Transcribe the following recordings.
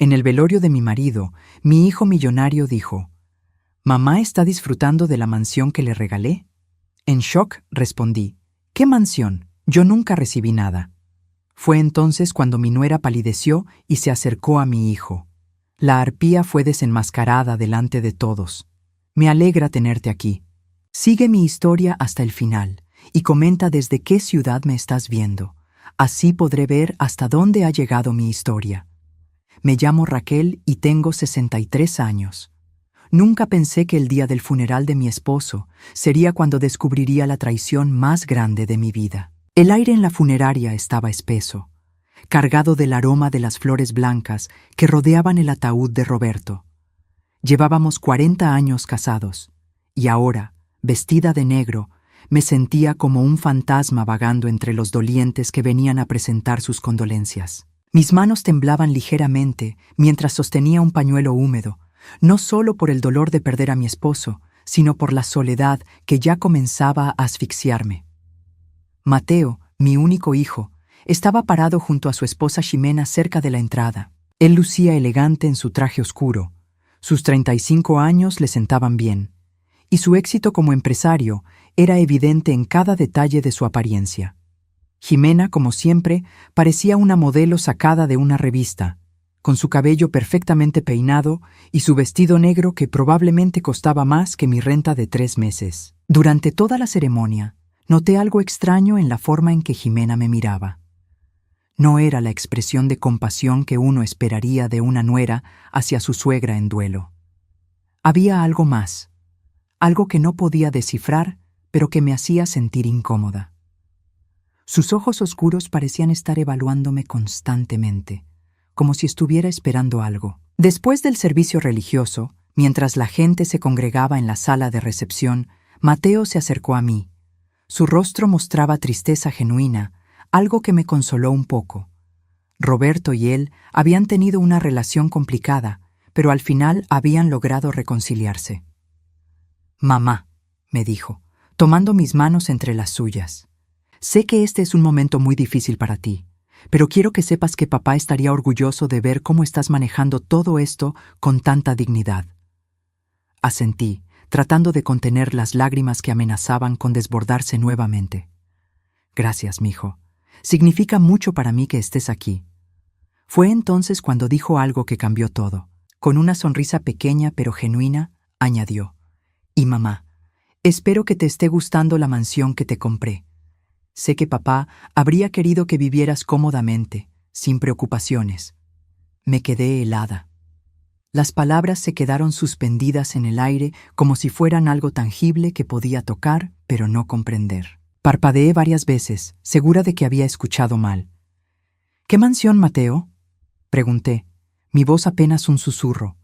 En el velorio de mi marido, mi hijo millonario dijo: «¿Mamá está disfrutando de la mansión que le regalé?». En shock respondí: «¿Qué mansión? Yo nunca recibí nada». Fue entonces cuando mi nuera palideció y se acercó a mi hijo. La arpía fue desenmascarada delante de todos. «Me alegra tenerte aquí. Sigue mi historia hasta el final y comenta desde qué ciudad me estás viendo. Así podré ver hasta dónde ha llegado mi historia. Me llamo Raquel y tengo 63 años. Nunca pensé que el día del funeral de mi esposo sería cuando descubriría la traición más grande de mi vida». El aire en la funeraria estaba espeso, cargado del aroma de las flores blancas que rodeaban el ataúd de Roberto. Llevábamos 40 años casados, y ahora, vestida de negro, me sentía como un fantasma vagando entre los dolientes que venían a presentar sus condolencias. Mis manos temblaban ligeramente mientras sostenía un pañuelo húmedo, no solo por el dolor de perder a mi esposo, sino por la soledad que ya comenzaba a asfixiarme. Mateo, mi único hijo, estaba parado junto a su esposa Ximena cerca de la entrada. Él lucía elegante en su traje oscuro. Sus 35 años le sentaban bien, y su éxito como empresario era evidente en cada detalle de su apariencia. Ximena, como siempre, parecía una modelo sacada de una revista, con su cabello perfectamente peinado y su vestido negro que probablemente costaba más que mi renta de 3 meses. Durante toda la ceremonia, noté algo extraño en la forma en que Ximena me miraba. No era la expresión de compasión que uno esperaría de una nuera hacia su suegra en duelo. Había algo más, algo que no podía descifrar, pero que me hacía sentir incómoda. Sus ojos oscuros parecían estar evaluándome constantemente, como si estuviera esperando algo. Después del servicio religioso, mientras la gente se congregaba en la sala de recepción, Mateo se acercó a mí. Su rostro mostraba tristeza genuina, algo que me consoló un poco. Roberto y él habían tenido una relación complicada, pero al final habían logrado reconciliarse. «Mamá», me dijo, tomando mis manos entre las suyas, «sé que este es un momento muy difícil para ti, pero quiero que sepas que papá estaría orgulloso de ver cómo estás manejando todo esto con tanta dignidad». Asentí, tratando de contener las lágrimas que amenazaban con desbordarse nuevamente. «Gracias, mijo. Significa mucho para mí que estés aquí». Fue entonces cuando dijo algo que cambió todo. Con una sonrisa pequeña pero genuina, añadió: «Y mamá, espero que te esté gustando la mansión que te compré. Sé que papá habría querido que vivieras cómodamente, sin preocupaciones». Me quedé helada. Las palabras se quedaron suspendidas en el aire como si fueran algo tangible que podía tocar, pero no comprender. Parpadeé varias veces, segura de que había escuchado mal. «¿Qué mansión, Mateo?», pregunté, mi voz apenas un susurro.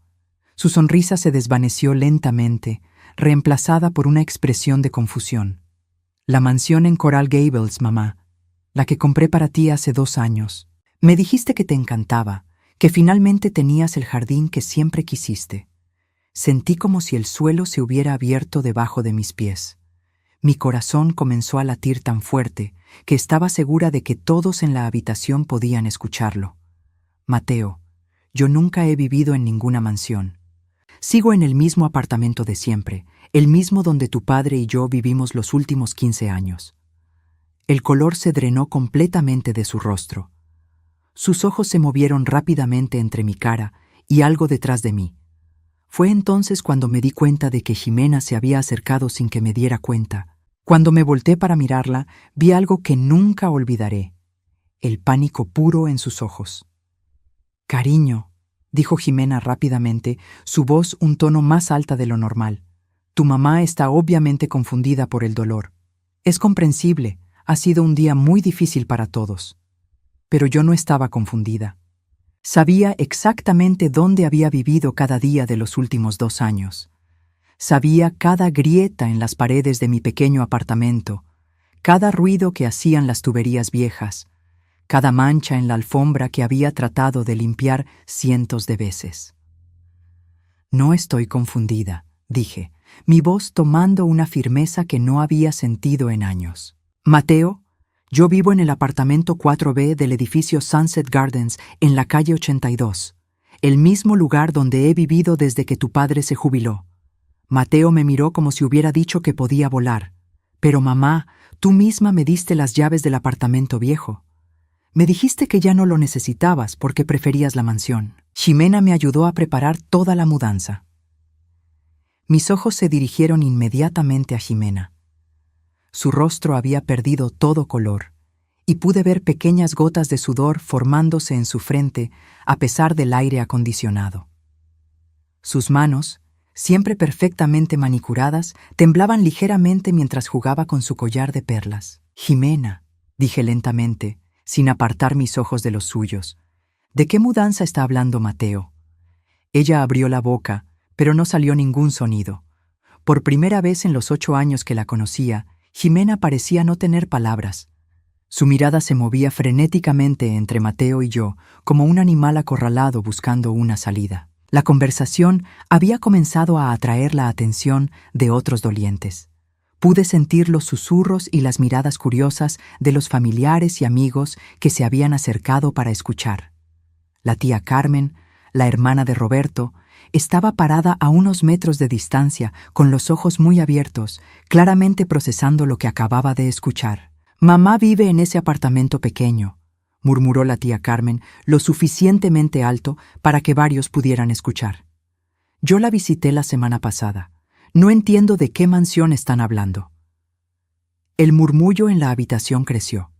Su sonrisa se desvaneció lentamente, reemplazada por una expresión de confusión. «La mansión en Coral Gables, mamá, la que compré para ti hace 2 años. Me dijiste que te encantaba, que finalmente tenías el jardín que siempre quisiste». Sentí como si el suelo se hubiera abierto debajo de mis pies. Mi corazón comenzó a latir tan fuerte que estaba segura de que todos en la habitación podían escucharlo. «Mateo, yo nunca he vivido en ninguna mansión. Sigo en el mismo apartamento de siempre, el mismo donde tu padre y yo vivimos los últimos 15 años». El color se drenó completamente de su rostro. Sus ojos se movieron rápidamente entre mi cara y algo detrás de mí. Fue entonces cuando me di cuenta de que Ximena se había acercado sin que me diera cuenta. Cuando me volteé para mirarla, vi algo que nunca olvidaré: el pánico puro en sus ojos. «Cariño», dijo Ximena rápidamente, su voz un tono más alta de lo normal. «Tu mamá está obviamente confundida por el dolor. Es comprensible, ha sido un día muy difícil para todos». Pero yo no estaba confundida. Sabía exactamente dónde había vivido cada día de los últimos 2 años. Sabía cada grieta en las paredes de mi pequeño apartamento, cada ruido que hacían las tuberías viejas, cada mancha en la alfombra que había tratado de limpiar cientos de veces. «No estoy confundida», dije, mi voz tomando una firmeza que no había sentido en años. «Mateo, yo vivo en el apartamento 4B del edificio Sunset Gardens en la calle 82. el mismo lugar donde he vivido desde que tu padre se jubiló. Mateo me miró como si hubiera dicho que podía volar. Pero mamá, tú misma me diste las llaves del apartamento viejo. Me dijiste que ya no lo necesitabas porque preferías la mansión. Ximena me ayudó a preparar toda la mudanza. Mis ojos se dirigieron inmediatamente a Ximena. Su rostro había perdido todo color, y pude ver pequeñas gotas de sudor formándose en su frente a pesar del aire acondicionado. Sus manos, siempre perfectamente manicuradas, temblaban ligeramente mientras jugaba con su collar de perlas. «Ximena», dije lentamente, sin apartar mis ojos de los suyos, «¿de qué mudanza está hablando Mateo?» Ella abrió la boca, pero no salió ningún sonido. Por primera vez en los 8 años que la conocía, Ximena parecía no tener palabras. Su mirada se movía frenéticamente entre Mateo y yo, como un animal acorralado buscando una salida. La conversación había comenzado a atraer la atención de otros dolientes. Pude sentir los susurros y las miradas curiosas de los familiares y amigos que se habían acercado para escuchar. La tía Carmen, la hermana de Roberto, estaba parada a unos metros de distancia, con los ojos muy abiertos, claramente procesando lo que acababa de escuchar. «Mamá vive en ese apartamento pequeño», murmuró la tía Carmen, lo suficientemente alto para que varios pudieran escuchar. «Yo la visité la semana pasada. No entiendo de qué mansión están hablando». El murmullo en la habitación creció.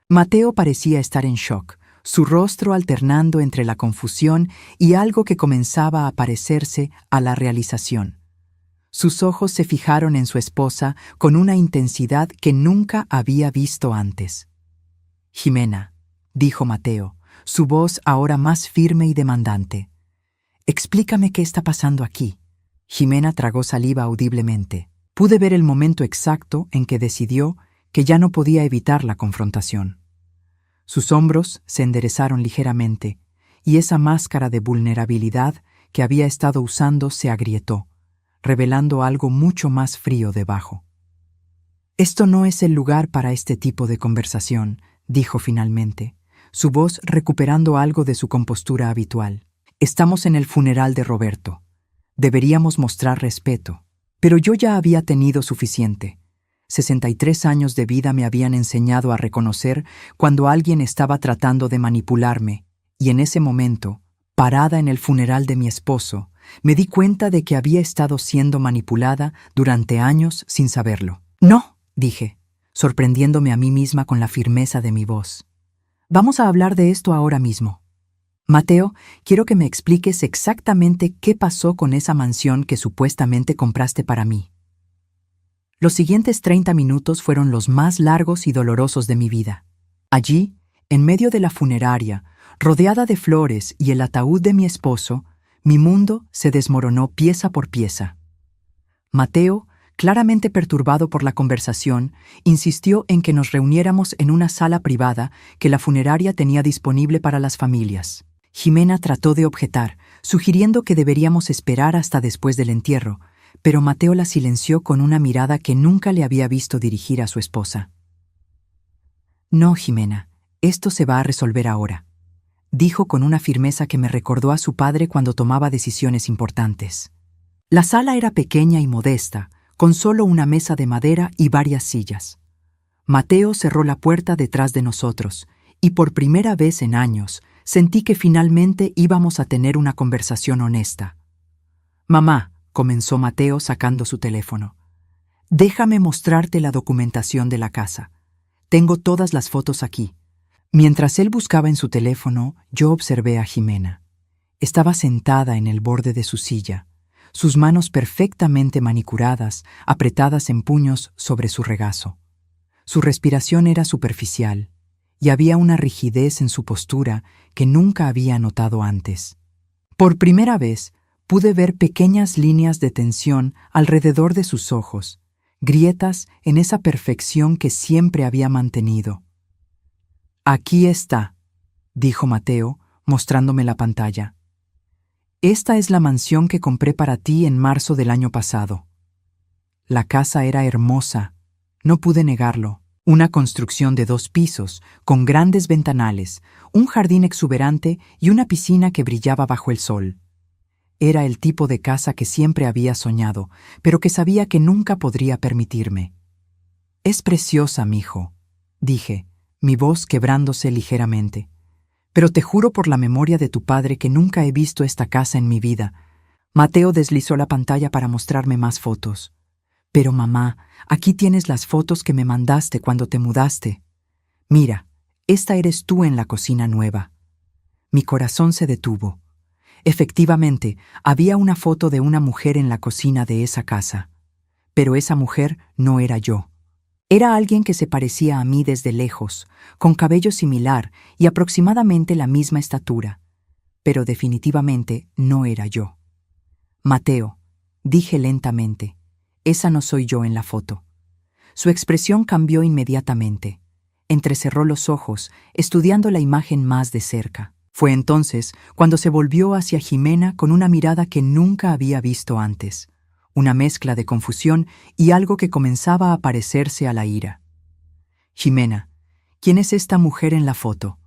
Mateo parecía estar en shock, su rostro alternando entre la confusión y algo que comenzaba a parecerse a la realización. Sus ojos se fijaron en su esposa con una intensidad que nunca había visto antes. «Ximena», dijo Mateo, su voz ahora más firme y demandante, «explícame qué está pasando aquí». Ximena tragó saliva audiblemente. Pude ver el momento exacto en que decidió que ya no podía evitar la confrontación. Sus hombros se enderezaron ligeramente, y esa máscara de vulnerabilidad que había estado usando se agrietó, revelando algo mucho más frío debajo. «Esto no es el lugar para este tipo de conversación», dijo finalmente, su voz recuperando algo de su compostura habitual. «Estamos en el funeral de Roberto. Deberíamos mostrar respeto. Pero yo ya había tenido suficiente. 63 años de vida me habían enseñado a reconocer cuando alguien estaba tratando de manipularme, y en ese momento, parada en el funeral de mi esposo, me di cuenta de que había estado siendo manipulada durante años sin saberlo. «No», dije, sorprendiéndome a mí misma con la firmeza de mi voz. «Vamos a hablar de esto ahora mismo. Mateo, quiero que me expliques exactamente qué pasó con esa mansión que supuestamente compraste para mí». Los siguientes 30 minutos fueron los más largos y dolorosos de mi vida. Allí, en medio de la funeraria, rodeada de flores y el ataúd de mi esposo, mi mundo se desmoronó pieza por pieza. Mateo, claramente perturbado por la conversación, insistió en que nos reuniéramos en una sala privada que la funeraria tenía disponible para las familias. Ximena trató de objetar, sugiriendo que deberíamos esperar hasta después del entierro, pero Mateo la silenció con una mirada que nunca le había visto dirigir a su esposa. «No, Ximena, esto se va a resolver ahora», dijo con una firmeza que me recordó a su padre cuando tomaba decisiones importantes. La sala era pequeña y modesta, con solo una mesa de madera y varias sillas. Mateo cerró la puerta detrás de nosotros, y por primera vez en años sentí que finalmente íbamos a tener una conversación honesta. «Mamá», comenzó Mateo sacando su teléfono, «déjame mostrarte la documentación de la casa. Tengo todas las fotos aquí». Mientras él buscaba en su teléfono, yo observé a Ximena. Estaba sentada en el borde de su silla, sus manos perfectamente manicuradas, apretadas en puños sobre su regazo. Su respiración era superficial, y había una rigidez en su postura que nunca había notado antes. Por primera vez, pude ver pequeñas líneas de tensión alrededor de sus ojos, grietas en esa perfección que siempre había mantenido. «Aquí está», dijo Mateo, mostrándome la pantalla. «Esta es la mansión que compré para ti en marzo del año pasado». La casa era hermosa, no pude negarlo. Una construcción de 2 pisos, con grandes ventanales, un jardín exuberante y una piscina que brillaba bajo el sol. Era el tipo de casa que siempre había soñado, pero que sabía que nunca podría permitirme. «Es preciosa, mijo», dije, mi voz quebrándose ligeramente. «Pero te juro por la memoria de tu padre que nunca he visto esta casa en mi vida». Mateo deslizó la pantalla para mostrarme más fotos. «Pero mamá, aquí tienes las fotos que me mandaste cuando te mudaste. Mira, esta eres tú en la cocina nueva». Mi corazón se detuvo. Efectivamente, había una foto de una mujer en la cocina de esa casa. Pero esa mujer no era yo. Era alguien que se parecía a mí desde lejos, con cabello similar y aproximadamente la misma estatura. Pero definitivamente no era yo. «Mateo», dije lentamente, «esa no soy yo en la foto». Su expresión cambió inmediatamente. Entrecerró los ojos, estudiando la imagen más de cerca. Fue entonces cuando se volvió hacia Jimena con una mirada que nunca había visto antes, una mezcla de confusión y algo que comenzaba a parecerse a la ira. «Jimena, ¿quién es esta mujer en la foto?».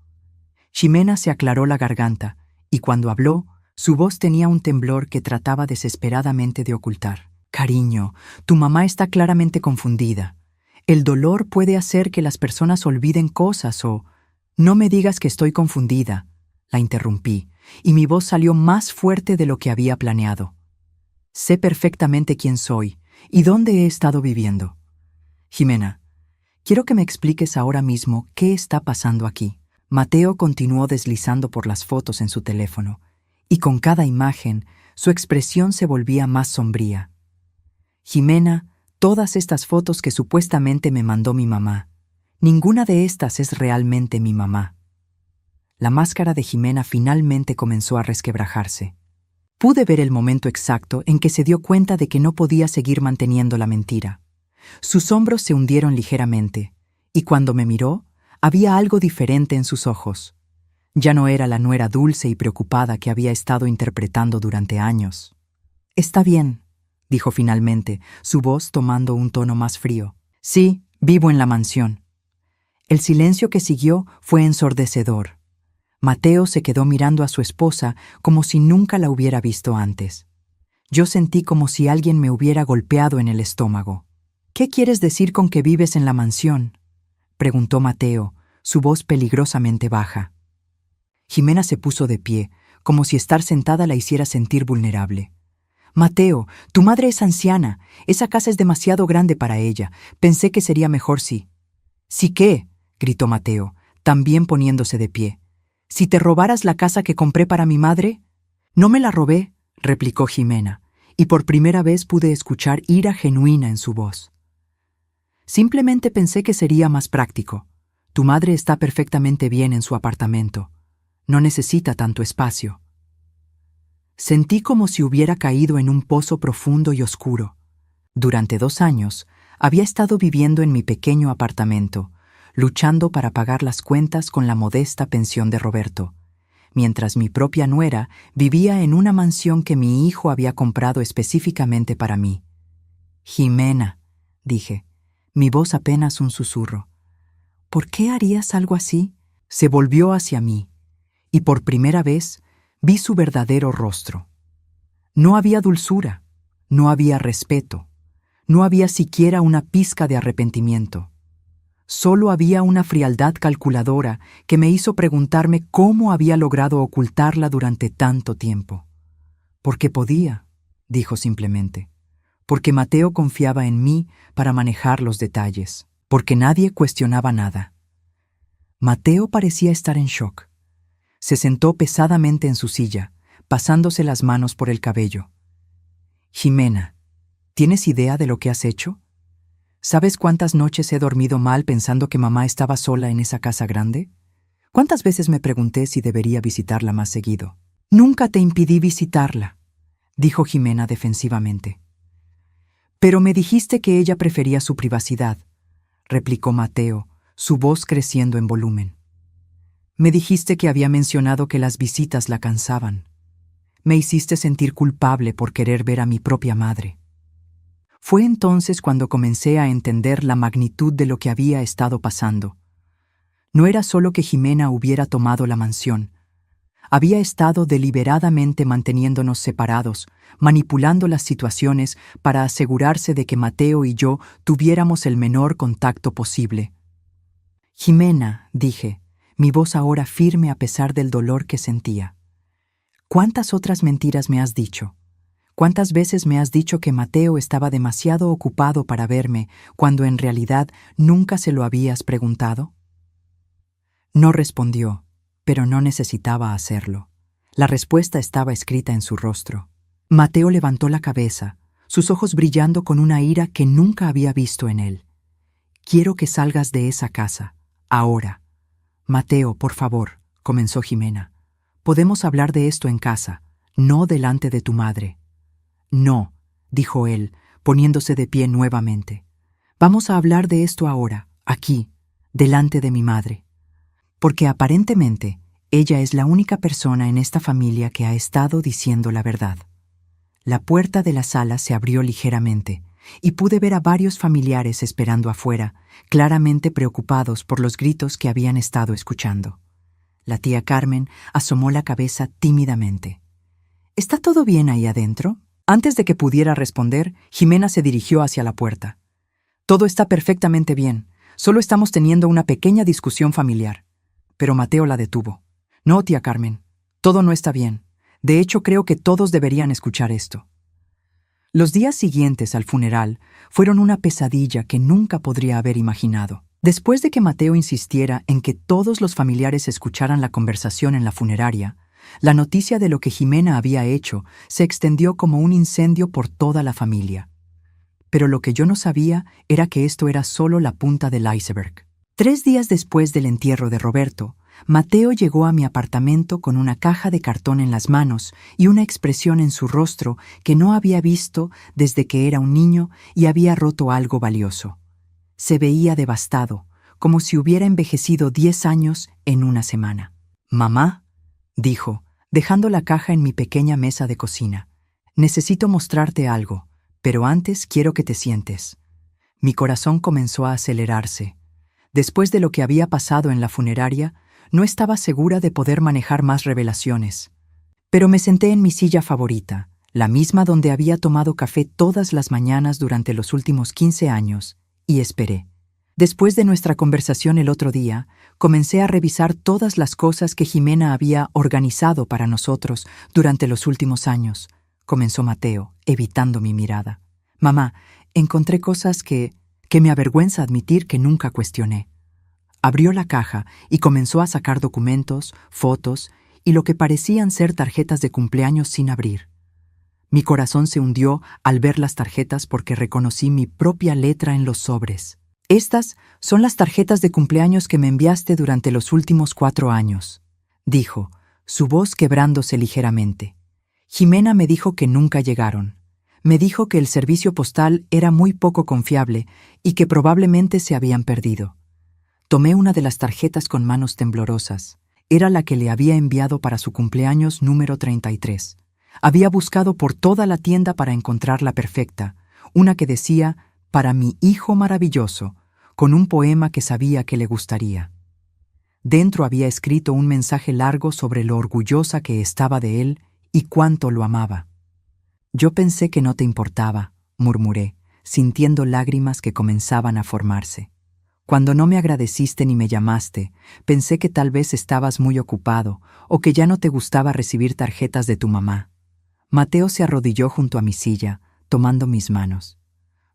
Jimena se aclaró la garganta, y cuando habló, su voz tenía un temblor que trataba desesperadamente de ocultar. «Cariño, tu mamá está claramente confundida. El dolor puede hacer que las personas olviden cosas o...». «No me digas que estoy confundida», la interrumpí, y mi voz salió más fuerte de lo que había planeado. «Sé perfectamente quién soy y dónde he estado viviendo. Jimena, quiero que me expliques ahora mismo qué está pasando aquí». Mateo continuó deslizando por las fotos en su teléfono, y con cada imagen su expresión se volvía más sombría. «Jimena, todas estas fotos que supuestamente me mandó mi mamá, ninguna de estas es realmente mi mamá». La máscara de Jimena finalmente comenzó a resquebrajarse. Pude ver el momento exacto en que se dio cuenta de que no podía seguir manteniendo la mentira. Sus hombros se hundieron ligeramente, y cuando me miró, había algo diferente en sus ojos. Ya no era la nuera dulce y preocupada que había estado interpretando durante años. «Está bien», dijo finalmente, su voz tomando un tono más frío. «Sí, vivo en la mansión». El silencio que siguió fue ensordecedor. Mateo se quedó mirando a su esposa como si nunca la hubiera visto antes. Yo sentí como si alguien me hubiera golpeado en el estómago. «¿Qué quieres decir con que vives en la mansión?», preguntó Mateo, su voz peligrosamente baja. Jimena se puso de pie, como si estar sentada la hiciera sentir vulnerable. «Mateo, tu madre es anciana. Esa casa es demasiado grande para ella. Pensé que sería mejor si...». «¿Sí qué?», gritó Mateo, también poniéndose de pie. «¿Si te robaras la casa que compré para mi madre?». «No me la robé», replicó Jimena, y por primera vez pude escuchar ira genuina en su voz. «Simplemente pensé que sería más práctico. Tu madre está perfectamente bien en su apartamento. No necesita tanto espacio». Sentí como si hubiera caído en un pozo profundo y oscuro. Durante 2 años, había estado viviendo en mi pequeño apartamento, luchando para pagar las cuentas con la modesta pensión de Roberto, mientras mi propia nuera vivía en una mansión que mi hijo había comprado específicamente para mí. «Jimena», dije, mi voz apenas un susurro. «¿Por qué harías algo así?». Se volvió hacia mí, y por primera vez vi su verdadero rostro. No había dulzura, no había respeto, no había siquiera una pizca de arrepentimiento. Solo había una frialdad calculadora que me hizo preguntarme cómo había logrado ocultarla durante tanto tiempo. «Porque podía», dijo simplemente. «Porque Mateo confiaba en mí para manejar los detalles. Porque nadie cuestionaba nada». Mateo parecía estar en shock. Se sentó pesadamente en su silla, pasándose las manos por el cabello. «Jimena, ¿tienes idea de lo que has hecho? ¿Sabes cuántas noches he dormido mal pensando que mamá estaba sola en esa casa grande? ¿Cuántas veces me pregunté si debería visitarla más seguido?» «Nunca te impidí visitarla», dijo Jimena defensivamente. «Pero me dijiste que ella prefería su privacidad», replicó Mateo, su voz creciendo en volumen. «Me dijiste que había mencionado que las visitas la cansaban. Me hiciste sentir culpable por querer ver a mi propia madre». Fue entonces cuando comencé a entender la magnitud de lo que había estado pasando. No era solo que Jimena hubiera tomado la mansión. Había estado deliberadamente manteniéndonos separados, manipulando las situaciones para asegurarse de que Mateo y yo tuviéramos el menor contacto posible. Jimena, dije, mi voz ahora firme a pesar del dolor que sentía. ¿Cuántas otras mentiras me has dicho? ¿Cuántas veces me has dicho que Mateo estaba demasiado ocupado para verme cuando en realidad nunca se lo habías preguntado? No respondió, pero no necesitaba hacerlo. La respuesta estaba escrita en su rostro. Mateo levantó la cabeza, sus ojos brillando con una ira que nunca había visto en él. Quiero que salgas de esa casa, ahora. Mateo, por favor, comenzó Jimena. Podemos hablar de esto en casa, no delante de tu madre. No, dijo él, poniéndose de pie nuevamente. Vamos a hablar de esto ahora, aquí, delante de mi madre. Porque aparentemente ella es la única persona en esta familia que ha estado diciendo la verdad. La puerta de la sala se abrió ligeramente y pude ver a varios familiares esperando afuera, claramente preocupados por los gritos que habían estado escuchando. La tía Carmen asomó la cabeza tímidamente. ¿Está todo bien ahí adentro? Antes de que pudiera responder, Jimena se dirigió hacia la puerta. Todo está perfectamente bien, solo estamos teniendo una pequeña discusión familiar. Pero Mateo la detuvo. No, tía Carmen, todo no está bien. De hecho, creo que todos deberían escuchar esto. Los días siguientes al funeral fueron una pesadilla que nunca podría haber imaginado. Después de que Mateo insistiera en que todos los familiares escucharan la conversación en la funeraria, la noticia de lo que Jimena había hecho se extendió como un incendio por toda la familia. Pero lo que yo no sabía era que esto era solo la punta del iceberg. 3 días después del entierro de Roberto, Mateo llegó a mi apartamento con una caja de cartón en las manos y una expresión en su rostro que no había visto desde que era un niño y había roto algo valioso. Se veía devastado, como si hubiera envejecido 10 años en una semana. «Mamá», dijo, dejando la caja en mi pequeña mesa de cocina, «necesito mostrarte algo, pero antes quiero que te sientes». Mi corazón comenzó a acelerarse. Después de lo que había pasado en la funeraria, no estaba segura de poder manejar más revelaciones. Pero me senté en mi silla favorita, la misma donde había tomado café todas las mañanas durante los últimos 15 años, y esperé. Después de nuestra conversación el otro día, comencé a revisar todas las cosas que Jimena había organizado para nosotros durante los últimos años, comenzó Mateo, evitando mi mirada. Mamá, encontré cosas que me avergüenza admitir que nunca cuestioné. Abrió la caja y comenzó a sacar documentos, fotos y lo que parecían ser tarjetas de cumpleaños sin abrir. Mi corazón se hundió al ver las tarjetas porque reconocí mi propia letra en los sobres. Estas son las tarjetas de cumpleaños que me enviaste durante los últimos 4 años, dijo, su voz quebrándose ligeramente. Jimena me dijo que nunca llegaron. Me dijo que el servicio postal era muy poco confiable y que probablemente se habían perdido. Tomé una de las tarjetas con manos temblorosas. Era la que le había enviado para su cumpleaños número 33. Había buscado por toda la tienda para encontrar la perfecta, una que decía, para mi hijo maravilloso, con un poema que sabía que le gustaría. Dentro había escrito un mensaje largo sobre lo orgullosa que estaba de él y cuánto lo amaba. Yo pensé que no te importaba, murmuré, sintiendo lágrimas que comenzaban a formarse. Cuando no me agradeciste ni me llamaste, pensé que tal vez estabas muy ocupado o que ya no te gustaba recibir tarjetas de tu mamá. Mateo se arrodilló junto a mi silla, tomando mis manos.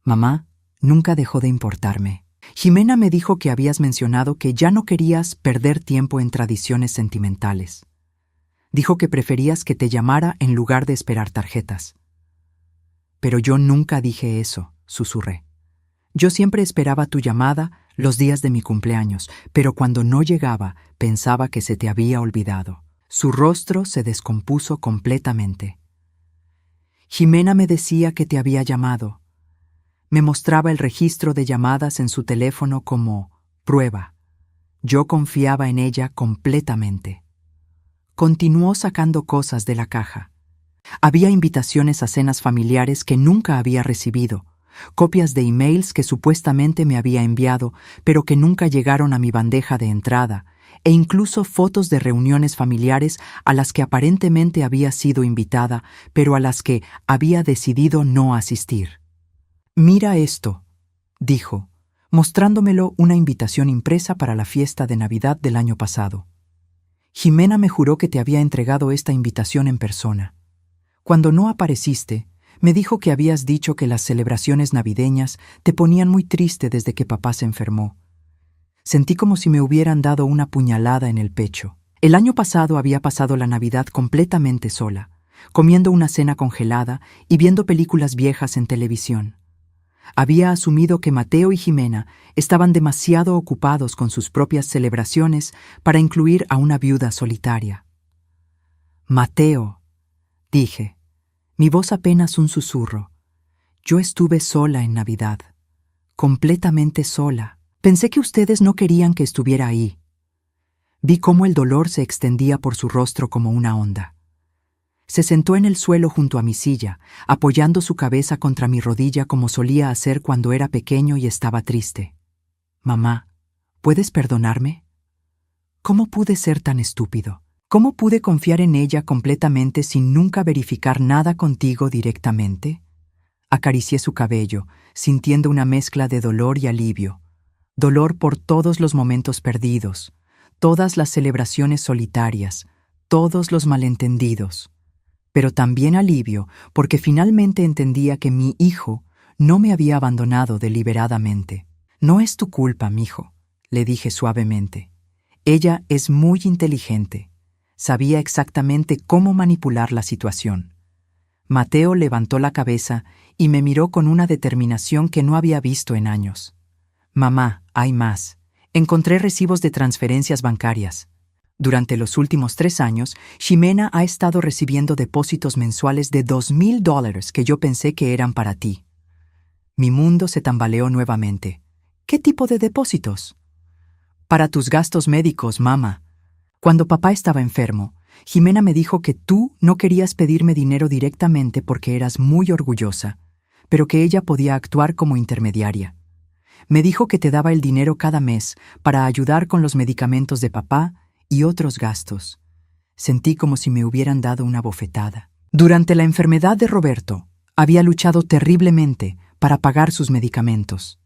Mamá, nunca dejó de importarme. Jimena me dijo que habías mencionado que ya no querías perder tiempo en tradiciones sentimentales. Dijo que preferías que te llamara en lugar de esperar tarjetas. Pero yo nunca dije eso, susurré. Yo siempre esperaba tu llamada los días de mi cumpleaños, pero cuando no llegaba pensaba que se te había olvidado. Su rostro se descompuso completamente. Jimena me decía que te había llamado. Me mostraba el registro de llamadas en su teléfono como prueba. Yo confiaba en ella completamente. Continuó sacando cosas de la caja. Había invitaciones a cenas familiares que nunca había recibido, copias de emails que supuestamente me había enviado, pero que nunca llegaron a mi bandeja de entrada, e incluso fotos de reuniones familiares a las que aparentemente había sido invitada, pero a las que había decidido no asistir. «Mira esto», dijo, mostrándomelo una invitación impresa para la fiesta de Navidad del año pasado. «Jimena me juró que te había entregado esta invitación en persona. Cuando no apareciste, me dijo que habías dicho que las celebraciones navideñas te ponían muy triste desde que papá se enfermó. Sentí como si me hubieran dado una puñalada en el pecho. El año pasado había pasado la Navidad completamente sola, comiendo una cena congelada y viendo películas viejas en televisión. Había asumido que Mateo y Jimena estaban demasiado ocupados con sus propias celebraciones para incluir a una viuda solitaria. «Mateo», dije, mi voz apenas un susurro. Yo estuve sola en Navidad, completamente sola. Pensé que ustedes no querían que estuviera ahí. Vi cómo el dolor se extendía por su rostro como una onda. Se sentó en el suelo junto a mi silla, apoyando su cabeza contra mi rodilla como solía hacer cuando era pequeño y estaba triste. «Mamá, ¿puedes perdonarme? ¿Cómo pude ser tan estúpido? ¿Cómo pude confiar en ella completamente sin nunca verificar nada contigo directamente?» Acaricié su cabello, sintiendo una mezcla de dolor y alivio. Dolor por todos los momentos perdidos, todas las celebraciones solitarias, todos los malentendidos. Pero también alivio porque finalmente entendía que mi hijo no me había abandonado deliberadamente. «No es tu culpa, mijo», le dije suavemente. «Ella es muy inteligente. Sabía exactamente cómo manipular la situación». Mateo levantó la cabeza y me miró con una determinación que no había visto en años. «Mamá, hay más. Encontré recibos de transferencias bancarias. Durante los últimos 3 años, Jimena ha estado recibiendo depósitos mensuales de $2,000 que yo pensé que eran para ti». Mi mundo se tambaleó nuevamente. «¿Qué tipo de depósitos?» «Para tus gastos médicos, mamá. Cuando papá estaba enfermo, Jimena me dijo que tú no querías pedirme dinero directamente porque eras muy orgullosa, pero que ella podía actuar como intermediaria. Me dijo que te daba el dinero cada mes para ayudar con los medicamentos de papá y otros gastos». Sentí como si me hubieran dado una bofetada. Durante la enfermedad de Roberto, había luchado terriblemente para pagar sus medicamentos.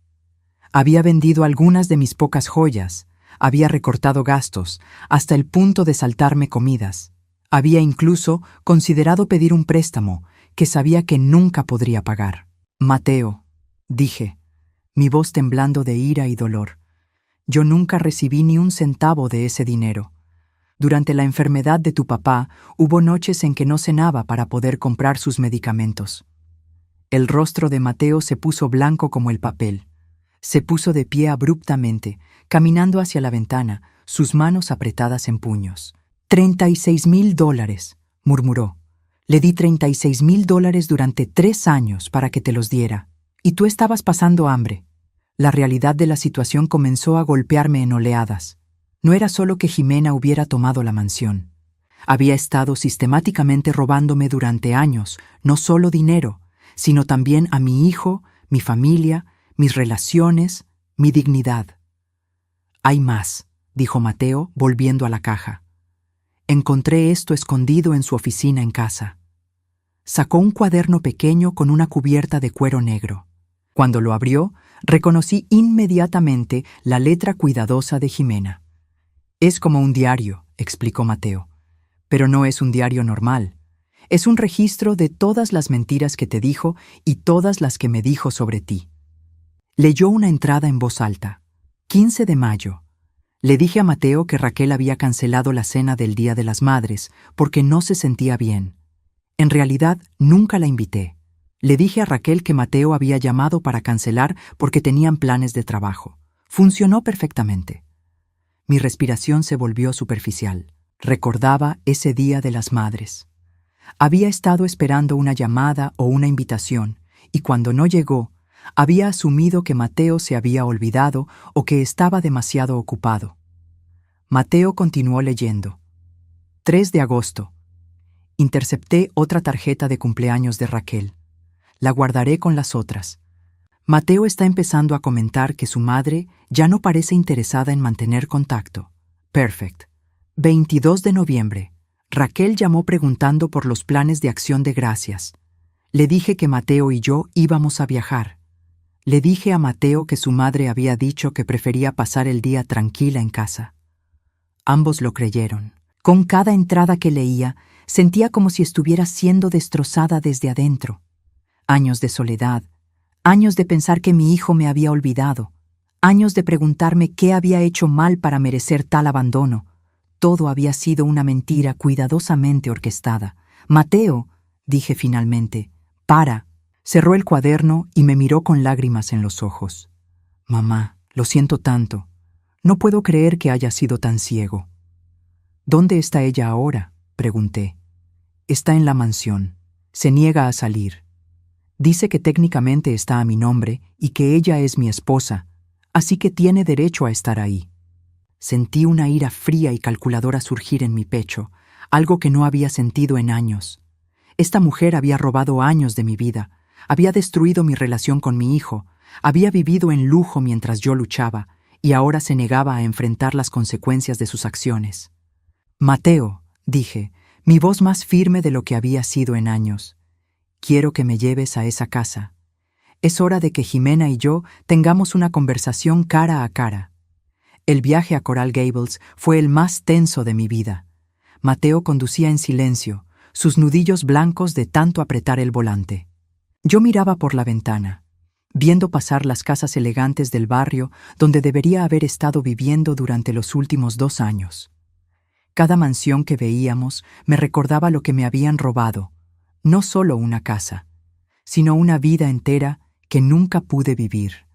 Había vendido algunas de mis pocas joyas, había recortado gastos, hasta el punto de saltarme comidas. Había incluso considerado pedir un préstamo que sabía que nunca podría pagar. «Mateo», dije, mi voz temblando de ira y dolor, «yo nunca recibí ni un centavo de ese dinero. Durante la enfermedad de tu papá, hubo noches en que no cenaba para poder comprar sus medicamentos». El rostro de Mateo se puso blanco como el papel. Se puso de pie abruptamente, caminando hacia la ventana, sus manos apretadas en puños. $36,000, murmuró. «Le di $36,000 durante 3 años para que te los diera. Y tú estabas pasando hambre». La realidad de la situación comenzó a golpearme en oleadas. No era solo que Jimena hubiera tomado la mansión. Había estado sistemáticamente robándome durante años, no solo dinero, sino también a mi hijo, mi familia, mis relaciones, mi dignidad. «Hay más», dijo Mateo, volviendo a la caja. «Encontré esto escondido en su oficina en casa». Sacó un cuaderno pequeño con una cubierta de cuero negro. Cuando lo abrió, reconocí inmediatamente la letra cuidadosa de Jimena. «Es como un diario», explicó Mateo. «Pero no es un diario normal. Es un registro de todas las mentiras que te dijo y todas las que me dijo sobre ti». Leyó una entrada en voz alta. 15 de mayo. Le dije a Mateo que Raquel había cancelado la cena del Día de las Madres porque no se sentía bien. En realidad, nunca la invité. Le dije a Raquel que Mateo había llamado para cancelar porque tenían planes de trabajo. Funcionó perfectamente. Mi respiración se volvió superficial. Recordaba ese Día de las Madres. Había estado esperando una llamada o una invitación, y cuando no llegó, había asumido que Mateo se había olvidado o que estaba demasiado ocupado. Mateo continuó leyendo. 3 de agosto. Intercepté otra tarjeta de cumpleaños de Raquel. La guardaré con las otras. Mateo está empezando a comentar que su madre ya no parece interesada en mantener contacto. Perfect. 22 de noviembre. Raquel llamó preguntando por los planes de Acción de Gracias. Le dije que Mateo y yo íbamos a viajar. Le dije a Mateo que su madre había dicho que prefería pasar el día tranquila en casa. Ambos lo creyeron. Con cada entrada que leía, sentía como si estuviera siendo destrozada desde adentro. Años de soledad, años de pensar que mi hijo me había olvidado, años de preguntarme qué había hecho mal para merecer tal abandono. Todo había sido una mentira cuidadosamente orquestada. Mateo, dije finalmente, para. Cerró el cuaderno y me miró con lágrimas en los ojos. Mamá, lo siento tanto. No puedo creer que haya sido tan ciego. ¿Dónde está ella ahora?, pregunté. Está en la mansión. Se niega a salir. Dice que técnicamente está a mi nombre y que ella es mi esposa, así que tiene derecho a estar ahí. Sentí una ira fría y calculadora surgir en mi pecho, algo que no había sentido en años. Esta mujer había robado años de mi vida, había destruido mi relación con mi hijo, había vivido en lujo mientras yo luchaba, y ahora se negaba a enfrentar las consecuencias de sus acciones. Mateo, dije, mi voz más firme de lo que había sido en años. Quiero que me lleves a esa casa. Es hora de que Jimena y yo tengamos una conversación cara a cara. El viaje a Coral Gables fue el más tenso de mi vida. Mateo conducía en silencio, sus nudillos blancos de tanto apretar el volante. Yo miraba por la ventana, viendo pasar las casas elegantes del barrio donde debería haber estado viviendo durante los últimos 2 años. Cada mansión que veíamos me recordaba lo que me habían robado, no solo una casa, sino una vida entera que nunca pude vivir.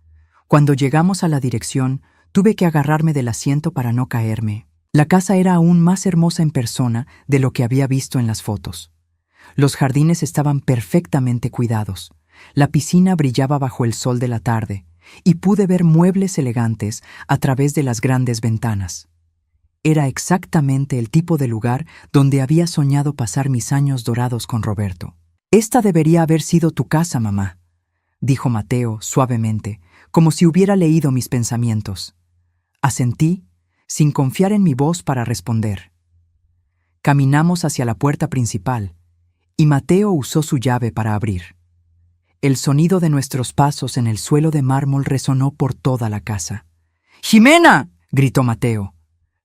Cuando llegamos a la dirección, tuve que agarrarme del asiento para no caerme. La casa era aún más hermosa en persona de lo que había visto en las fotos. Los jardines estaban perfectamente cuidados. La piscina brillaba bajo el sol de la tarde, y pude ver muebles elegantes a través de las grandes ventanas. Era exactamente el tipo de lugar donde había soñado pasar mis años dorados con Roberto. «Esta debería haber sido tu casa, mamá», dijo Mateo suavemente, como si hubiera leído mis pensamientos. Asentí, sin confiar en mi voz para responder. Caminamos hacia la puerta principal, y Mateo usó su llave para abrir. El sonido de nuestros pasos en el suelo de mármol resonó por toda la casa. «¡Jimena!», gritó Mateo.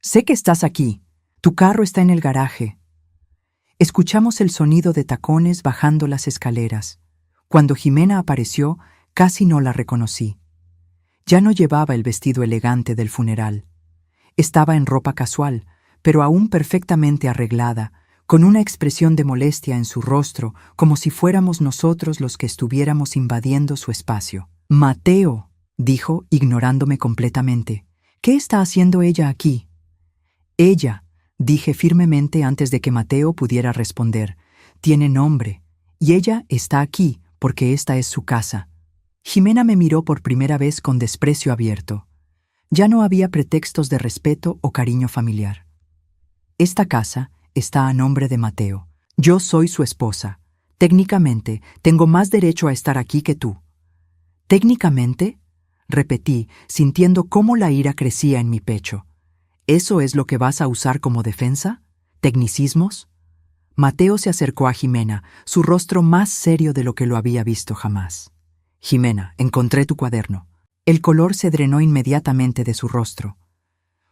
«Sé que estás aquí. Tu carro está en el garaje». Escuchamos el sonido de tacones bajando las escaleras. Cuando Jimena apareció, casi no la reconocí. Ya no llevaba el vestido elegante del funeral. Estaba en ropa casual, pero aún perfectamente arreglada, con una expresión de molestia en su rostro, como si fuéramos nosotros los que estuviéramos invadiendo su espacio. «Mateo», dijo, ignorándome completamente. «¿Qué está haciendo ella aquí?» «Ella», dije firmemente antes de que Mateo pudiera responder, «tiene nombre, y ella está aquí porque esta es su casa». Jimena me miró por primera vez con desprecio abierto. Ya no había pretextos de respeto o cariño familiar. «Esta casa está a nombre de Mateo. Yo soy su esposa. Técnicamente, tengo más derecho a estar aquí que tú». «¿Técnicamente?», repetí, sintiendo cómo la ira crecía en mi pecho. ¿Eso es lo que vas a usar como defensa? ¿Tecnicismos? Mateo se acercó a Jimena, su rostro más serio de lo que lo había visto jamás. «Jimena, encontré tu cuaderno». El color se drenó inmediatamente de su rostro.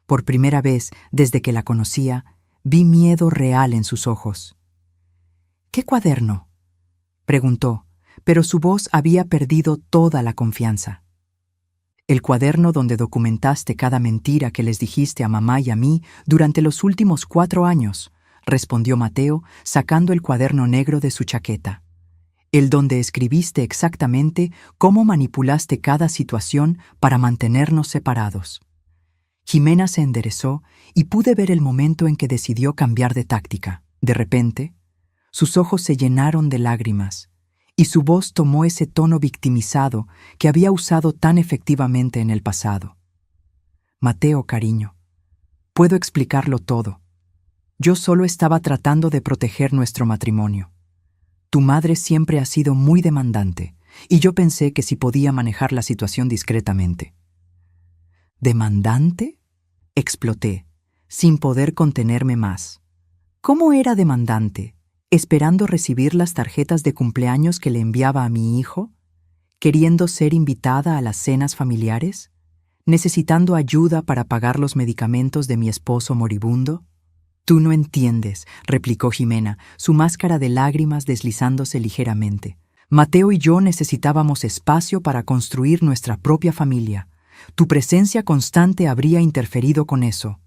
Por primera vez, desde que la conocía, vi miedo real en sus ojos. «¿Qué cuaderno?», preguntó, pero su voz había perdido toda la confianza. «El cuaderno donde documentaste cada mentira que les dijiste a mamá y a mí durante los últimos 4 años», respondió Mateo, sacando el cuaderno negro de su chaqueta. «El donde escribiste exactamente cómo manipulaste cada situación para mantenernos separados». Jimena se enderezó y pude ver el momento en que decidió cambiar de táctica. De repente, sus ojos se llenaron de lágrimas, y su voz tomó ese tono victimizado que había usado tan efectivamente en el pasado. «Mateo, cariño, puedo explicarlo todo. Yo solo estaba tratando de proteger nuestro matrimonio. Tu madre siempre ha sido muy demandante, y yo pensé que si podía manejar la situación discretamente. ¿Demandante? Exploté, sin poder contenerme más. ¿Cómo era demandante? ¿Esperando recibir las tarjetas de cumpleaños que le enviaba a mi hijo? ¿Queriendo ser invitada a las cenas familiares? ¿Necesitando ayuda para pagar los medicamentos de mi esposo moribundo? Tú no entiendes, replicó Jimena, su máscara de lágrimas deslizándose ligeramente. Mateo y yo necesitábamos espacio para construir nuestra propia familia. Tu presencia constante habría interferido con eso.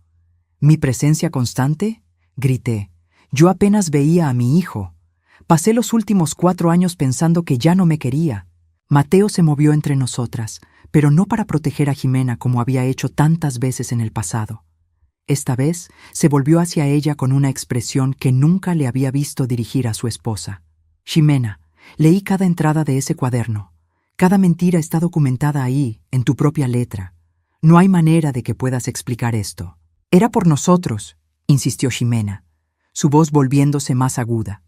¿Mi presencia constante? Grité. Yo apenas veía a mi hijo. Pasé los últimos 4 años pensando que ya no me quería. Mateo se movió entre nosotras, pero no para proteger a Jimena como había hecho tantas veces en el pasado. Esta vez se volvió hacia ella con una expresión que nunca le había visto dirigir a su esposa. Jimena, leí cada entrada de ese cuaderno. Cada mentira está documentada ahí, en tu propia letra. No hay manera de que puedas explicar esto. Era por nosotros, insistió Jimena, su voz volviéndose más aguda.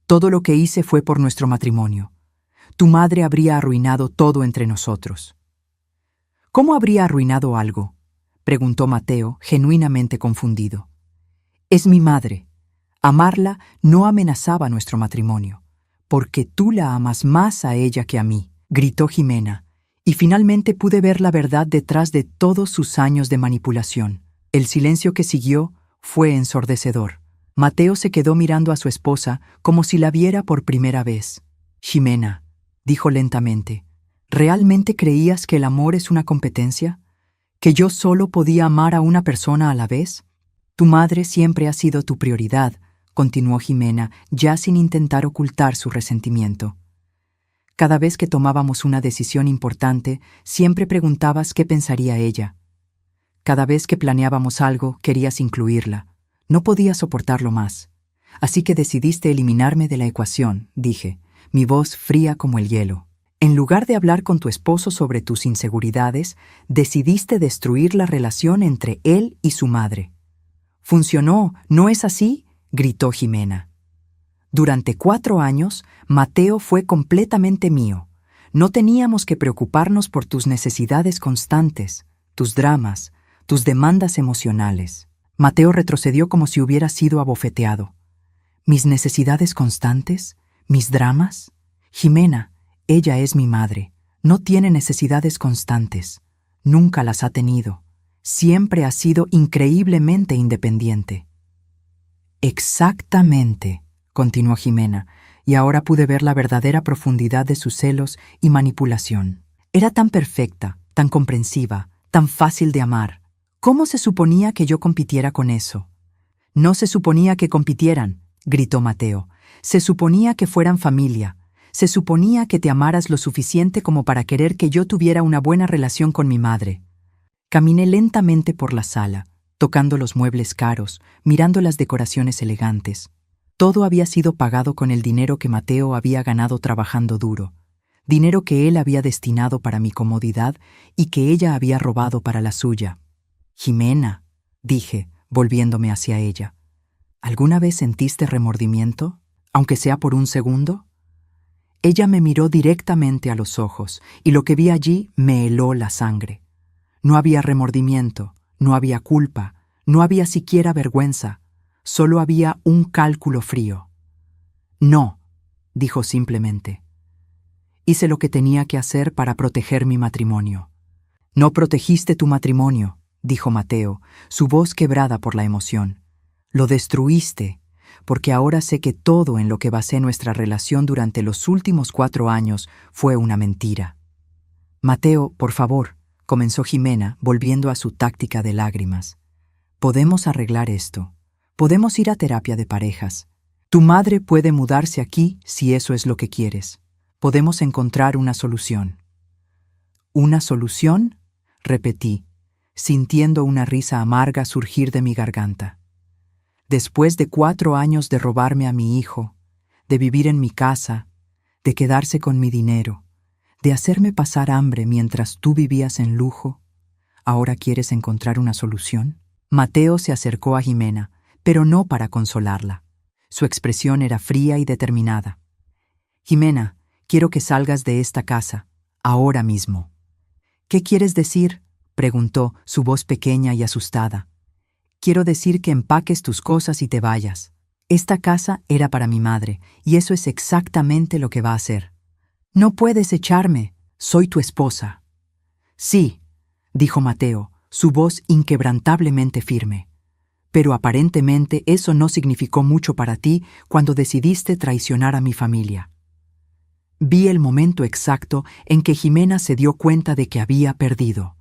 Todo lo que hice fue por nuestro matrimonio. Tu madre habría arruinado todo entre nosotros. ¿Cómo habría arruinado algo?, preguntó Mateo, genuinamente confundido. Es mi madre. Amarla no amenazaba nuestro matrimonio, porque tú la amas más a ella que a mí, gritó Jimena, y finalmente pude ver la verdad detrás de todos sus años de manipulación. El silencio que siguió fue ensordecedor. Mateo se quedó mirando a su esposa como si la viera por primera vez. Jimena, dijo lentamente, ¿realmente creías que el amor es una competencia? ¿Que yo solo podía amar a una persona a la vez? Tu madre siempre ha sido tu prioridad, continuó Jimena, ya sin intentar ocultar su resentimiento. Cada vez que tomábamos una decisión importante, siempre preguntabas qué pensaría ella. Cada vez que planeábamos algo, querías incluirla. No podías soportarlo más. Así que decidiste eliminarme de la ecuación, dije, mi voz fría como el hielo. En lugar de hablar con tu esposo sobre tus inseguridades, decidiste destruir la relación entre él y su madre. «Funcionó, ¿no es así?», gritó Jimena. Durante 4 años, Mateo fue completamente mío. No teníamos que preocuparnos por tus necesidades constantes, tus dramas, tus demandas emocionales. Mateo retrocedió como si hubiera sido abofeteado. ¿Mis necesidades constantes? ¿Mis dramas? Jimena, ella es mi madre. No tiene necesidades constantes. Nunca las ha tenido. Siempre ha sido increíblemente independiente. Exactamente, continuó Jimena, y ahora pude ver la verdadera profundidad de sus celos y manipulación. Era tan perfecta, tan comprensiva, tan fácil de amar. ¿Cómo se suponía que yo compitiera con eso? No se suponía que compitieran, gritó Mateo. Se suponía que fueran familia. Se suponía que te amaras lo suficiente como para querer que yo tuviera una buena relación con mi madre. Caminé lentamente por la sala, tocando los muebles caros, mirando las decoraciones elegantes. Todo había sido pagado con el dinero que Mateo había ganado trabajando duro, dinero que él había destinado para mi comodidad y que ella había robado para la suya. Jimena, dije, volviéndome hacia ella, ¿alguna vez sentiste remordimiento, aunque sea por un segundo? Ella me miró directamente a los ojos, y lo que vi allí me heló la sangre. No había remordimiento, no había culpa, no había siquiera vergüenza, solo había un cálculo frío. No, dijo simplemente. Hice lo que tenía que hacer para proteger mi matrimonio. No protegiste tu matrimonio, dijo Mateo, su voz quebrada por la emoción. Lo destruiste, porque ahora sé que todo en lo que basé nuestra relación durante los últimos 4 años fue una mentira. Mateo, por favor, comenzó Jimena, volviendo a su táctica de lágrimas. Podemos arreglar esto. Podemos ir a terapia de parejas. Tu madre puede mudarse aquí si eso es lo que quieres. Podemos encontrar una solución. ¿Una solución?, repetí, sintiendo una risa amarga surgir de mi garganta. Después de 4 años de robarme a mi hijo, de vivir en mi casa, de quedarse con mi dinero, de hacerme pasar hambre mientras tú vivías en lujo, ¿ahora quieres encontrar una solución? Mateo se acercó a Jimena, pero no para consolarla. Su expresión era fría y determinada. Jimena, Quiero que salgas de esta casa, ahora mismo. ¿Qué quieres decir?, preguntó, su voz pequeña y asustada. Quiero decir que empaques tus cosas y te vayas. Esta casa era para mi madre, y eso es exactamente lo que va a hacer. No puedes echarme, soy tu esposa. Sí, dijo Mateo, su voz inquebrantablemente firme. Pero aparentemente eso no significó mucho para ti cuando decidiste traicionar a mi familia. Vi el momento exacto en que Jimena se dio cuenta de que había perdido.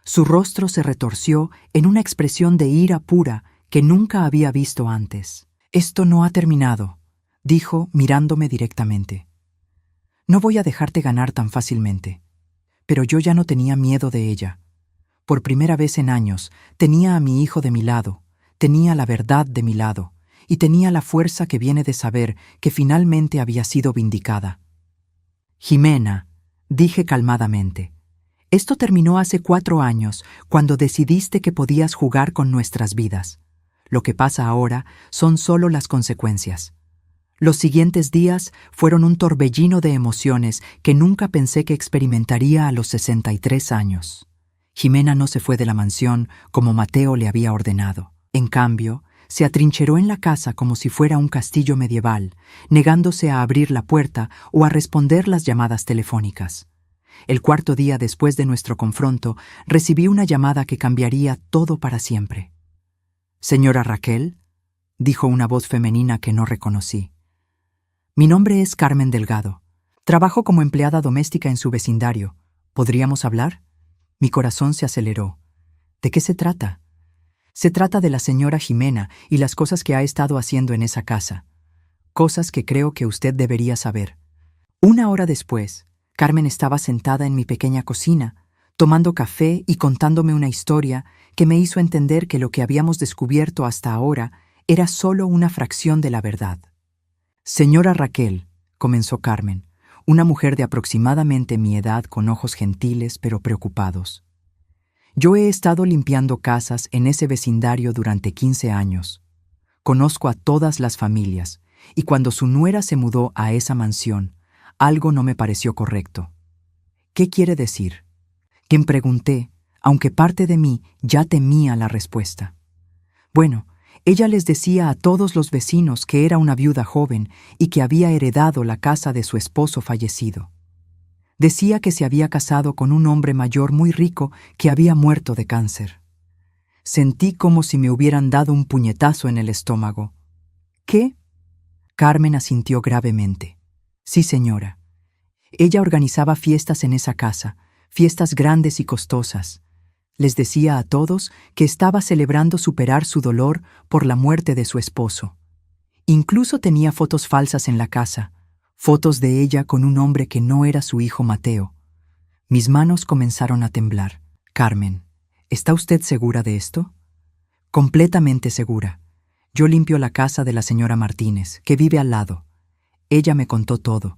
Su rostro se retorció en una expresión de ira pura que nunca había visto antes. Esto no ha terminado, dijo mirándome directamente. No voy a dejarte ganar tan fácilmente. Pero yo ya no tenía miedo de ella. Por primera vez en años, tenía a mi hijo de mi lado, tenía la verdad de mi lado, y tenía la fuerza que viene de saber que finalmente había sido vindicada. Jimena, dije calmadamente, esto terminó hace 4 años, cuando decidiste que podías jugar con nuestras vidas. Lo que pasa ahora son solo las consecuencias. Los siguientes días fueron un torbellino de emociones que nunca pensé que experimentaría a los 63 años. Jimena no se fue de la mansión como Mateo le había ordenado. En cambio, se atrincheró en la casa como si fuera un castillo medieval, negándose a abrir la puerta o a responder las llamadas telefónicas. El 4.º día después de nuestro confronto, recibí una llamada que cambiaría todo para siempre. «Señora Raquel», dijo una voz femenina que no reconocí. «Mi nombre es Carmen Delgado. Trabajo como empleada doméstica en su vecindario. ¿Podríamos hablar?» Mi corazón se aceleró. ¿De qué se trata? Se trata de la señora Jimena y las cosas que ha estado haciendo en esa casa. Cosas que creo que usted debería saber. 1 hora después, Carmen estaba sentada en mi pequeña cocina, tomando café y contándome una historia que me hizo entender que lo que habíamos descubierto hasta ahora era solo una fracción de la verdad. «Señora Raquel», comenzó Carmen, una mujer de aproximadamente mi edad con ojos gentiles pero preocupados. «Yo he estado limpiando casas en ese vecindario durante 15 años. Conozco a todas las familias, y cuando su nuera se mudó a esa mansión, algo no me pareció correcto». «¿Qué quiere decir?», quien pregunté, aunque parte de mí ya temía la respuesta. Bueno, ella les decía a todos los vecinos que era una viuda joven y que había heredado la casa de su esposo fallecido. Decía que se había casado con un hombre mayor muy rico que había muerto de cáncer. Sentí como si me hubieran dado un puñetazo en el estómago. «¿Qué?», Carmen asintió gravemente. «Sí, señora. Ella organizaba fiestas en esa casa, fiestas grandes y costosas. Les decía a todos que estaba celebrando superar su dolor por la muerte de su esposo. Incluso tenía fotos falsas en la casa, fotos de ella con un hombre que no era su hijo Mateo». Mis manos comenzaron a temblar. «Carmen, ¿está usted segura de esto?» «Completamente segura. Yo limpio la casa de la señora Martínez, que vive al lado. Ella me contó todo.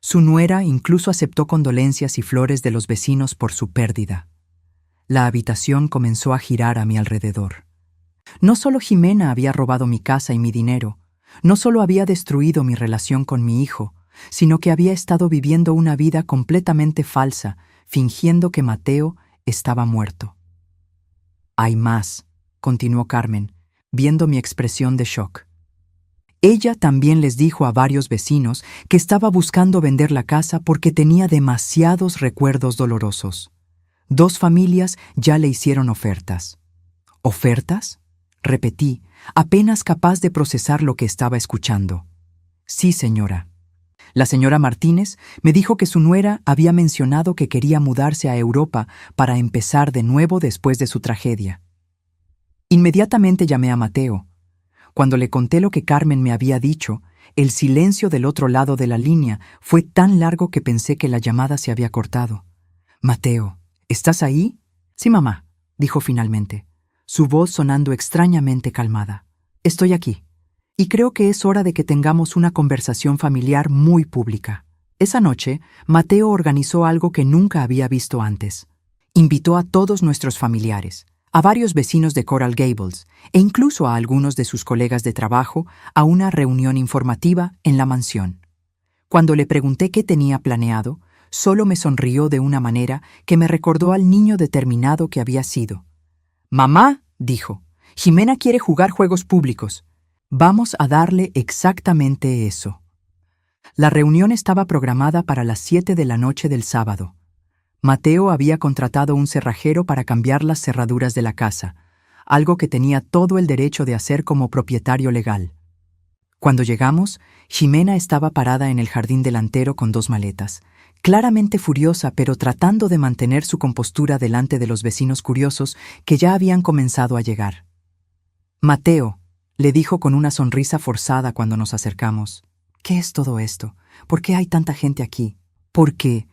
Su nuera incluso aceptó condolencias y flores de los vecinos por su pérdida». La habitación comenzó a girar a mi alrededor. No solo Jimena había robado mi casa y mi dinero, no solo había destruido mi relación con mi hijo, sino que había estado viviendo una vida completamente falsa, fingiendo que Mateo estaba muerto. «Hay más», continuó Carmen, viendo mi expresión de shock. «Ella también les dijo a varios vecinos que estaba buscando vender la casa porque tenía demasiados recuerdos dolorosos. 2 familias ya le hicieron ofertas». «¿Ofertas?», repetí, apenas capaz de procesar lo que estaba escuchando. «Sí, señora. La señora Martínez me dijo que su nuera había mencionado que quería mudarse a Europa para empezar de nuevo después de su tragedia. Inmediatamente llamé a Mateo. Cuando le conté lo que Carmen me había dicho, el silencio del otro lado de la línea fue tan largo que pensé que la llamada se había cortado. «Mateo, ¿estás ahí?» «Sí, mamá», dijo finalmente, su voz sonando extrañamente calmada. «Estoy aquí. Y creo que es hora de que tengamos una conversación familiar muy pública». Esa noche, Mateo organizó algo que nunca había visto antes. Invitó a todos nuestros familiares, a varios vecinos de Coral Gables e incluso a algunos de sus colegas de trabajo a una reunión informativa en la mansión. Cuando le pregunté qué tenía planeado, solo me sonrió de una manera que me recordó al niño determinado que había sido. «Mamá», dijo, «Jimena quiere jugar juegos públicos. Vamos a darle exactamente eso». La reunión estaba programada para las 7 de la noche del sábado. Mateo había contratado un cerrajero para cambiar las cerraduras de la casa, algo que tenía todo el derecho de hacer como propietario legal. Cuando llegamos, Jimena estaba parada en el jardín delantero con 2 maletas, claramente furiosa pero tratando de mantener su compostura delante de los vecinos curiosos que ya habían comenzado a llegar. «Mateo», le dijo con una sonrisa forzada cuando nos acercamos, «¿qué es todo esto? ¿Por qué hay tanta gente aquí?» «Porque»,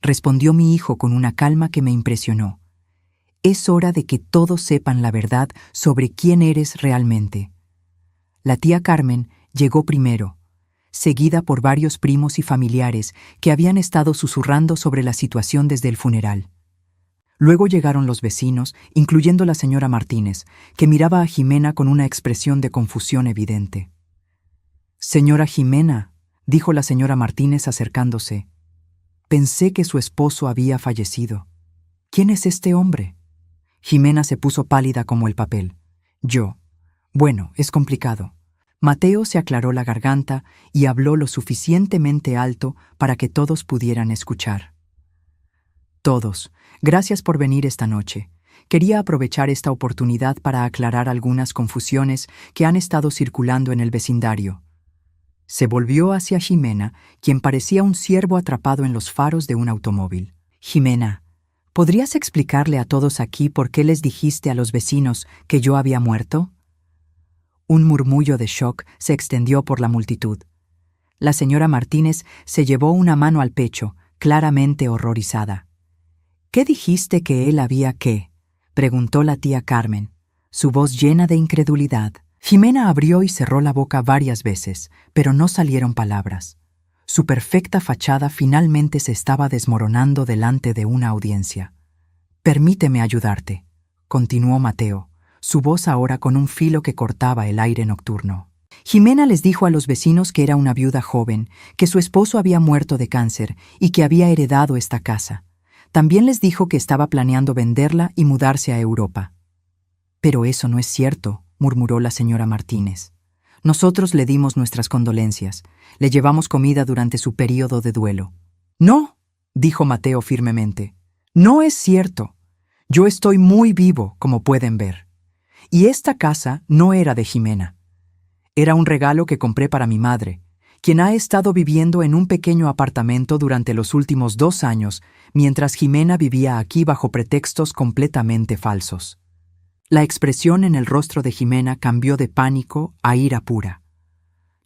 respondió mi hijo con una calma que me impresionó, «es hora de que todos sepan la verdad sobre quién eres realmente». La tía Carmen llegó primero, seguida por varios primos y familiares que habían estado susurrando sobre la situación desde el funeral. Luego llegaron los vecinos, incluyendo la señora Martínez, que miraba a Jimena con una expresión de confusión evidente. «Señora Jimena», dijo la señora Martínez acercándose, «pensé que su esposo había fallecido. ¿Quién es este hombre?» Jimena se puso pálida como el papel. Bueno, es complicado». Mateo se aclaró la garganta y habló lo suficientemente alto para que todos pudieran escuchar. «Todos, gracias por venir esta noche. Quería aprovechar esta oportunidad para aclarar algunas confusiones que han estado circulando en el vecindario». Se volvió hacia Jimena, quien parecía un ciervo atrapado en los faros de un automóvil. «Jimena, ¿podrías explicarle a todos aquí por qué les dijiste a los vecinos que yo había muerto?» Un murmullo de shock se extendió por la multitud. La señora Martínez se llevó una mano al pecho, claramente horrorizada. «¿Qué dijiste que él había qué?», preguntó la tía Carmen, su voz llena de incredulidad. Jimena abrió y cerró la boca varias veces, pero no salieron palabras. Su perfecta fachada finalmente se estaba desmoronando delante de una audiencia. «Permíteme ayudarte», continuó Mateo, su voz ahora con un filo que cortaba el aire nocturno. Jimena les dijo a los vecinos que era una viuda joven, que su esposo había muerto de cáncer y que había heredado esta casa. También les dijo que estaba planeando venderla y mudarse a Europa. «Pero eso no es cierto», murmuró la señora Martínez. «Nosotros le dimos nuestras condolencias, le llevamos comida durante su período de duelo». «No», dijo Mateo firmemente, «no es cierto. Yo estoy muy vivo, como pueden ver. Y esta casa no era de Jimena. Era un regalo que compré para mi madre, quien ha estado viviendo en un pequeño apartamento durante los últimos 2 años, mientras Jimena vivía aquí bajo pretextos completamente falsos». La expresión en el rostro de Jimena cambió de pánico a ira pura.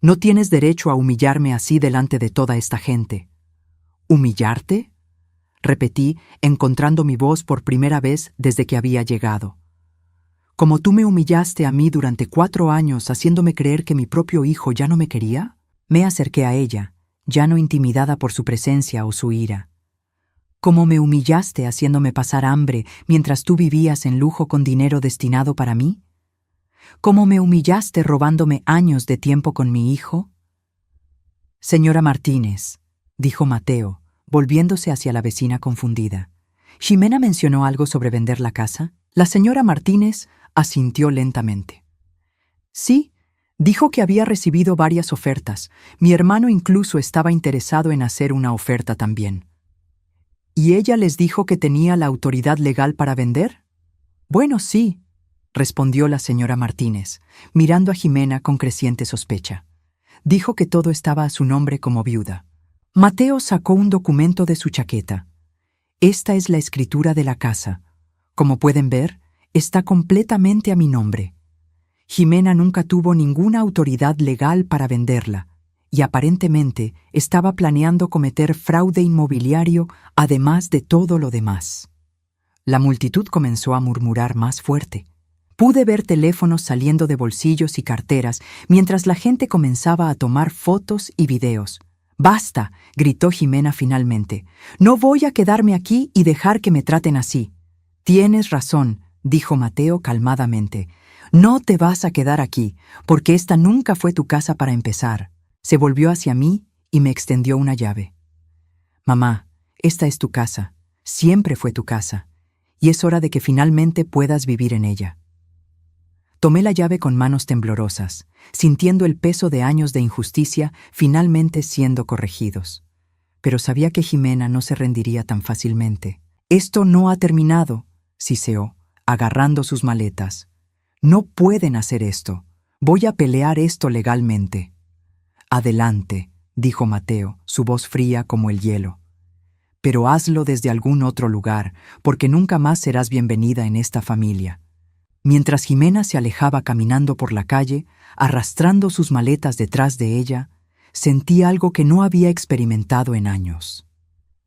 «No tienes derecho a humillarme así delante de toda esta gente». «¿Humillarte?», repetí, encontrando mi voz por primera vez desde que había llegado. «¿Como tú me humillaste a mí durante 4 años haciéndome creer que mi propio hijo ya no me quería?» Me acerqué a ella, ya no intimidada por su presencia o su ira. «¿Cómo me humillaste haciéndome pasar hambre mientras tú vivías en lujo con dinero destinado para mí? ¿Cómo me humillaste robándome años de tiempo con mi hijo?» «Señora Martínez», dijo Mateo, volviéndose hacia la vecina confundida, «¿Jimena mencionó algo sobre vender la casa?» La señora Martínez asintió lentamente. «Sí, dijo que había recibido varias ofertas. Mi hermano incluso estaba interesado en hacer una oferta también». «¿Y ella les dijo que tenía la autoridad legal para vender?» «Bueno, sí», respondió la señora Martínez, mirando a Jimena con creciente sospecha. «Dijo que todo estaba a su nombre como viuda». Mateo sacó un documento de su chaqueta. «Esta es la escritura de la casa. Como pueden ver, está completamente a mi nombre. Jimena nunca tuvo ninguna autoridad legal para venderla, y aparentemente estaba planeando cometer fraude inmobiliario además de todo lo demás». La multitud comenzó a murmurar más fuerte. Pude ver teléfonos saliendo de bolsillos y carteras mientras la gente comenzaba a tomar fotos y videos. «Basta», gritó Jimena finalmente. «No voy a quedarme aquí y dejar que me traten así». «Tienes razón», dijo Mateo calmadamente. «No te vas a quedar aquí, porque esta nunca fue tu casa para empezar». Se volvió hacia mí y me extendió una llave. Mamá, esta es tu casa, siempre fue tu casa, y es hora de que finalmente puedas vivir en ella. Tomé la llave con manos temblorosas, sintiendo el peso de años de injusticia finalmente siendo corregidos. Pero sabía que Jimena no se rendiría tan fácilmente. Esto no ha terminado, siseó, agarrando sus maletas. No pueden hacer esto. Voy a pelear esto legalmente. Adelante, dijo Mateo, su voz fría como el hielo. Pero hazlo desde algún otro lugar, porque nunca más serás bienvenida en esta familia. Mientras Jimena se alejaba caminando por la calle, arrastrando sus maletas detrás de ella, sentí algo que no había experimentado en años.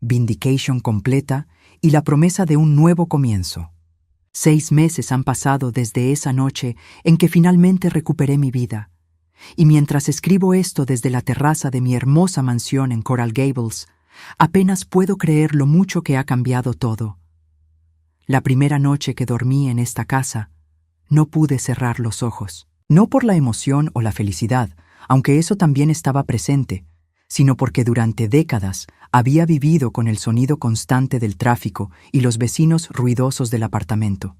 Vindication completa y la promesa de un nuevo comienzo. 6 meses han pasado desde esa noche en que finalmente recuperé mi vida. Y mientras escribo esto desde la terraza de mi hermosa mansión en Coral Gables, apenas puedo creer lo mucho que ha cambiado todo. La primera noche que dormí en esta casa, no pude cerrar los ojos. No por la emoción o la felicidad, aunque eso también estaba presente, sino porque durante décadas había vivido con el sonido constante del tráfico y los vecinos ruidosos del apartamento.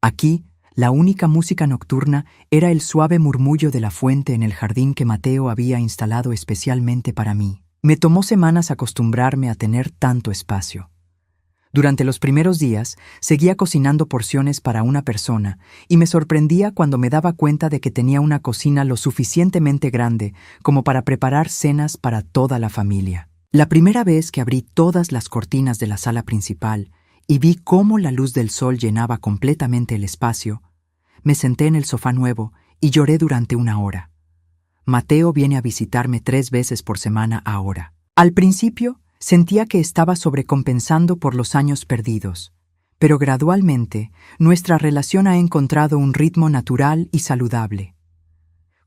Aquí, la única música nocturna era el suave murmullo de la fuente en el jardín que Mateo había instalado especialmente para mí. Me tomó semanas acostumbrarme a tener tanto espacio. Durante los primeros días, seguía cocinando porciones para una persona y me sorprendía cuando me daba cuenta de que tenía una cocina lo suficientemente grande como para preparar cenas para toda la familia. La primera vez que abrí todas las cortinas de la sala principal y vi cómo la luz del sol llenaba completamente el espacio, me senté en el sofá nuevo y lloré durante 1 hora. Mateo viene a visitarme 3 veces por semana ahora. Al principio, sentía que estaba sobrecompensando por los años perdidos, pero gradualmente nuestra relación ha encontrado un ritmo natural y saludable.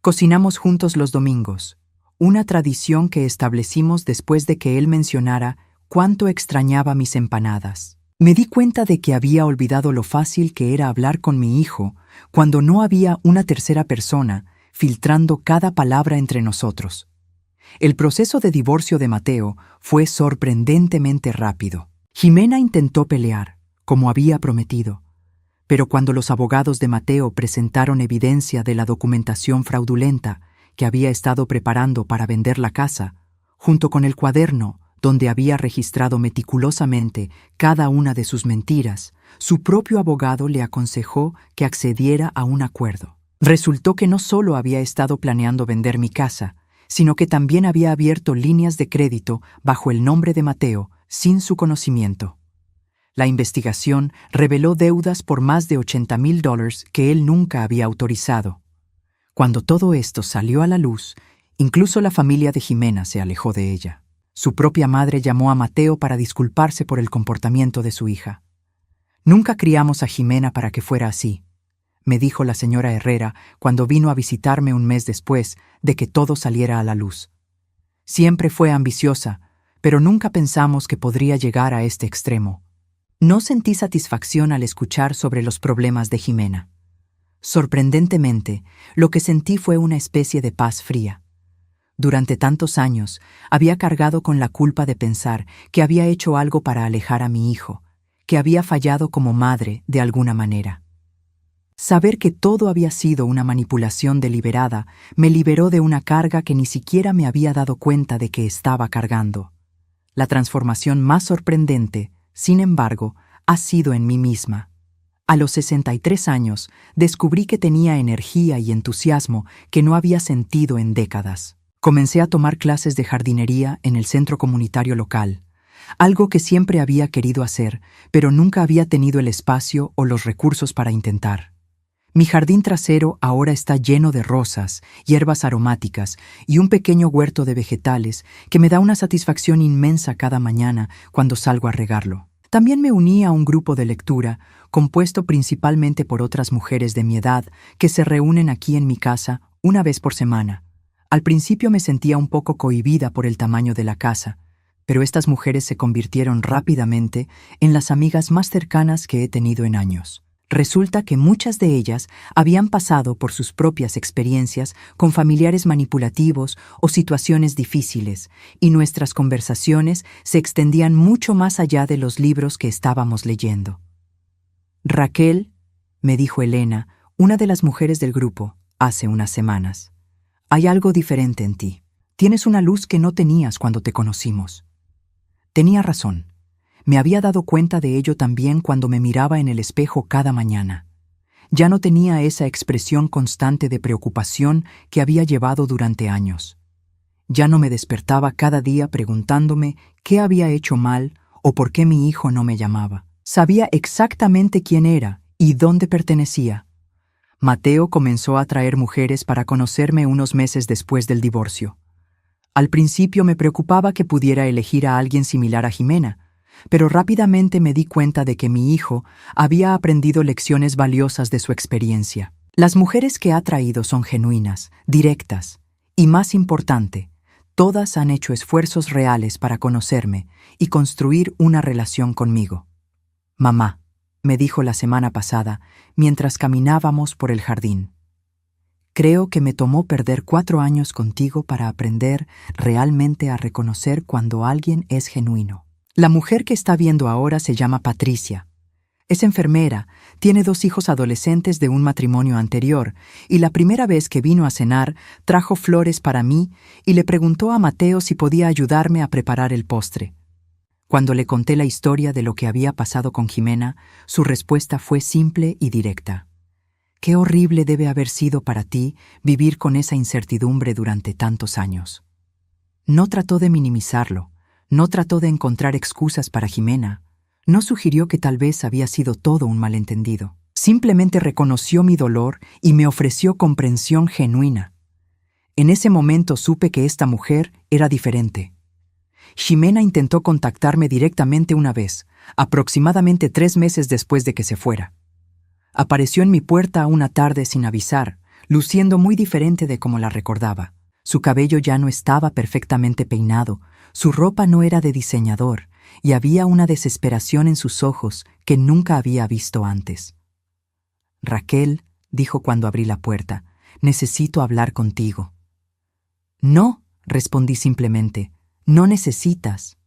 Cocinamos juntos los domingos, una tradición que establecimos después de que él mencionara cuánto extrañaba mis empanadas. Me di cuenta de que había olvidado lo fácil que era hablar con mi hijo cuando no había una tercera persona filtrando cada palabra entre nosotros. El proceso de divorcio de Mateo fue sorprendentemente rápido. Jimena intentó pelear, como había prometido, pero cuando los abogados de Mateo presentaron evidencia de la documentación fraudulenta que había estado preparando para vender la casa, junto con el cuaderno donde había registrado meticulosamente cada una de sus mentiras, su propio abogado le aconsejó que accediera a un acuerdo. Resultó que no solo había estado planeando vender mi casa, sino que también había abierto líneas de crédito bajo el nombre de Mateo sin su conocimiento. La investigación reveló deudas por más de $80,000 que él nunca había autorizado. Cuando todo esto salió a la luz, incluso la familia de Jimena se alejó de ella. Su propia madre llamó a Mateo para disculparse por el comportamiento de su hija. «Nunca criamos a Jimena para que fuera así», me dijo la señora Herrera cuando vino a visitarme un mes después de que todo saliera a la luz. Siempre fue ambiciosa, pero nunca pensamos que podría llegar a este extremo. No sentí satisfacción al escuchar sobre los problemas de Jimena. Sorprendentemente, lo que sentí fue una especie de paz fría. Durante tantos años, había cargado con la culpa de pensar que había hecho algo para alejar a mi hijo, que había fallado como madre de alguna manera. Saber que todo había sido una manipulación deliberada me liberó de una carga que ni siquiera me había dado cuenta de que estaba cargando. La transformación más sorprendente, sin embargo, ha sido en mí misma. A los 63 años, descubrí que tenía energía y entusiasmo que no había sentido en décadas. Comencé a tomar clases de jardinería en el centro comunitario local, algo que siempre había querido hacer, pero nunca había tenido el espacio o los recursos para intentar. Mi jardín trasero ahora está lleno de rosas, hierbas aromáticas y un pequeño huerto de vegetales que me da una satisfacción inmensa cada mañana cuando salgo a regarlo. También me uní a un grupo de lectura, compuesto principalmente por otras mujeres de mi edad que se reúnen aquí en mi casa 1 vez por semana. Al principio me sentía un poco cohibida por el tamaño de la casa, pero estas mujeres se convirtieron rápidamente en las amigas más cercanas que he tenido en años. Resulta que muchas de ellas habían pasado por sus propias experiencias con familiares manipulativos o situaciones difíciles, y nuestras conversaciones se extendían mucho más allá de los libros que estábamos leyendo. Raquel, me dijo Elena, una de las mujeres del grupo, hace unas semanas. Hay algo diferente en ti. Tienes una luz que no tenías cuando te conocimos. Tenía razón. Me había dado cuenta de ello también cuando me miraba en el espejo cada mañana. Ya no tenía esa expresión constante de preocupación que había llevado durante años. Ya no me despertaba cada día preguntándome qué había hecho mal o por qué mi hijo no me llamaba. Sabía exactamente quién era y dónde pertenecía. Mateo comenzó a traer mujeres para conocerme unos meses después del divorcio. Al principio me preocupaba que pudiera elegir a alguien similar a Jimena, pero rápidamente me di cuenta de que mi hijo había aprendido lecciones valiosas de su experiencia. Las mujeres que ha traído son genuinas, directas, y más importante, todas han hecho esfuerzos reales para conocerme y construir una relación conmigo. Mamá, me dijo la semana pasada, mientras caminábamos por el jardín. Creo que me tomó perder 4 años contigo para aprender realmente a reconocer cuando alguien es genuino. La mujer que está viendo ahora se llama Patricia. Es enfermera, tiene 2 hijos adolescentes de un matrimonio anterior, y la primera vez que vino a cenar trajo flores para mí y le preguntó a Mateo si podía ayudarme a preparar el postre. Cuando le conté la historia de lo que había pasado con Jimena, su respuesta fue simple y directa. Qué horrible debe haber sido para ti vivir con esa incertidumbre durante tantos años. No trató de minimizarlo. No trató de encontrar excusas para Jimena. No sugirió que tal vez había sido todo un malentendido. Simplemente reconoció mi dolor y me ofreció comprensión genuina. En ese momento supe que esta mujer era diferente. Jimena intentó contactarme directamente una vez, aproximadamente 3 meses después de que se fuera. Apareció en mi puerta una tarde sin avisar, luciendo muy diferente de como la recordaba. Su cabello ya no estaba perfectamente peinado, su ropa no era de diseñador, y había una desesperación en sus ojos que nunca había visto antes. Raquel, dijo cuando abrí la puerta, necesito hablar contigo. No, respondí simplemente, no necesitas.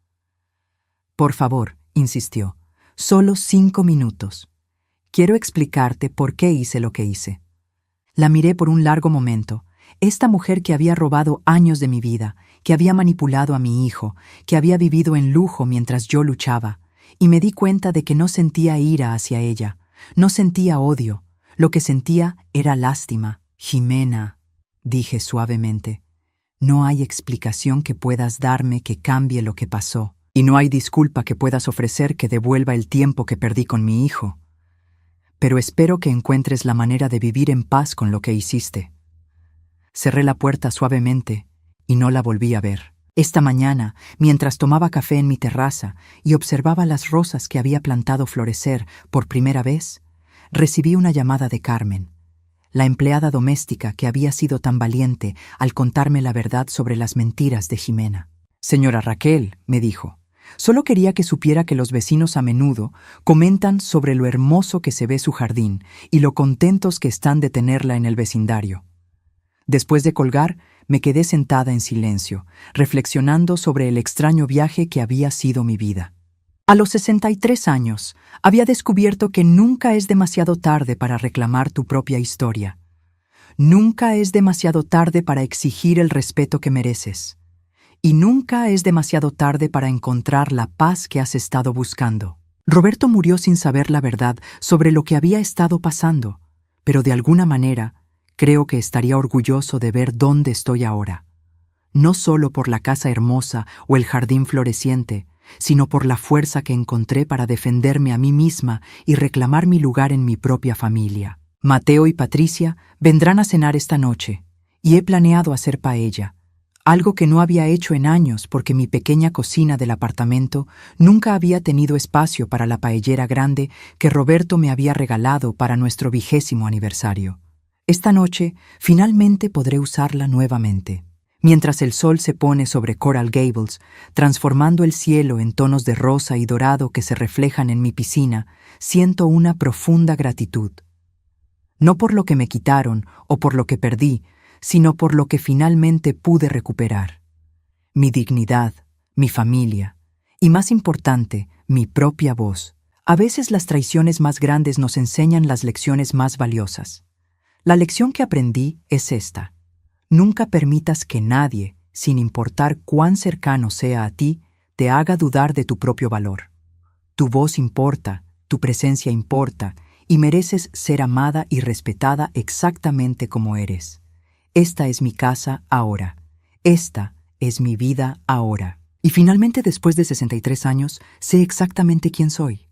Por favor, insistió, solo 5 minutos. Quiero explicarte por qué hice lo que hice. La miré por un largo momento. Esta mujer que había robado años de mi vida, que había manipulado a mi hijo, que había vivido en lujo mientras yo luchaba, y me di cuenta de que no sentía ira hacia ella, no sentía odio, lo que sentía era lástima. Jimena, dije suavemente, no hay explicación que puedas darme que cambie lo que pasó, y no hay disculpa que puedas ofrecer que devuelva el tiempo que perdí con mi hijo. Pero espero que encuentres la manera de vivir en paz con lo que hiciste. Cerré la puerta suavemente y no la volví a ver. Esta mañana, mientras tomaba café en mi terraza y observaba las rosas que había plantado florecer por primera vez, recibí una llamada de Carmen, la empleada doméstica que había sido tan valiente al contarme la verdad sobre las mentiras de Jimena. Señora Raquel, me dijo, solo quería que supiera que los vecinos a menudo comentan sobre lo hermoso que se ve su jardín y lo contentos que están de tenerla en el vecindario. Después de colgar, me quedé sentada en silencio, reflexionando sobre el extraño viaje que había sido mi vida. A los 63 años, había descubierto que nunca es demasiado tarde para reclamar tu propia historia. Nunca es demasiado tarde para exigir el respeto que mereces. Y nunca es demasiado tarde para encontrar la paz que has estado buscando. Roberto murió sin saber la verdad sobre lo que había estado pasando, pero de alguna manera, creo que estaría orgulloso de ver dónde estoy ahora. No solo por la casa hermosa o el jardín floreciente, sino por la fuerza que encontré para defenderme a mí misma y reclamar mi lugar en mi propia familia. Mateo y Patricia vendrán a cenar esta noche, y he planeado hacer paella, algo que no había hecho en años porque mi pequeña cocina del apartamento nunca había tenido espacio para la paellera grande que Roberto me había regalado para nuestro 20º aniversario. Esta noche, finalmente podré usarla nuevamente. Mientras el sol se pone sobre Coral Gables, transformando el cielo en tonos de rosa y dorado que se reflejan en mi piscina, siento una profunda gratitud. No por lo que me quitaron o por lo que perdí, sino por lo que finalmente pude recuperar. Mi dignidad, mi familia y, más importante, mi propia voz. A veces las traiciones más grandes nos enseñan las lecciones más valiosas. La lección que aprendí es esta. Nunca permitas que nadie, sin importar cuán cercano sea a ti, te haga dudar de tu propio valor. Tu voz importa, tu presencia importa, y mereces ser amada y respetada exactamente como eres. Esta es mi casa ahora. Esta es mi vida ahora. Y finalmente, después de 63 años, sé exactamente quién soy.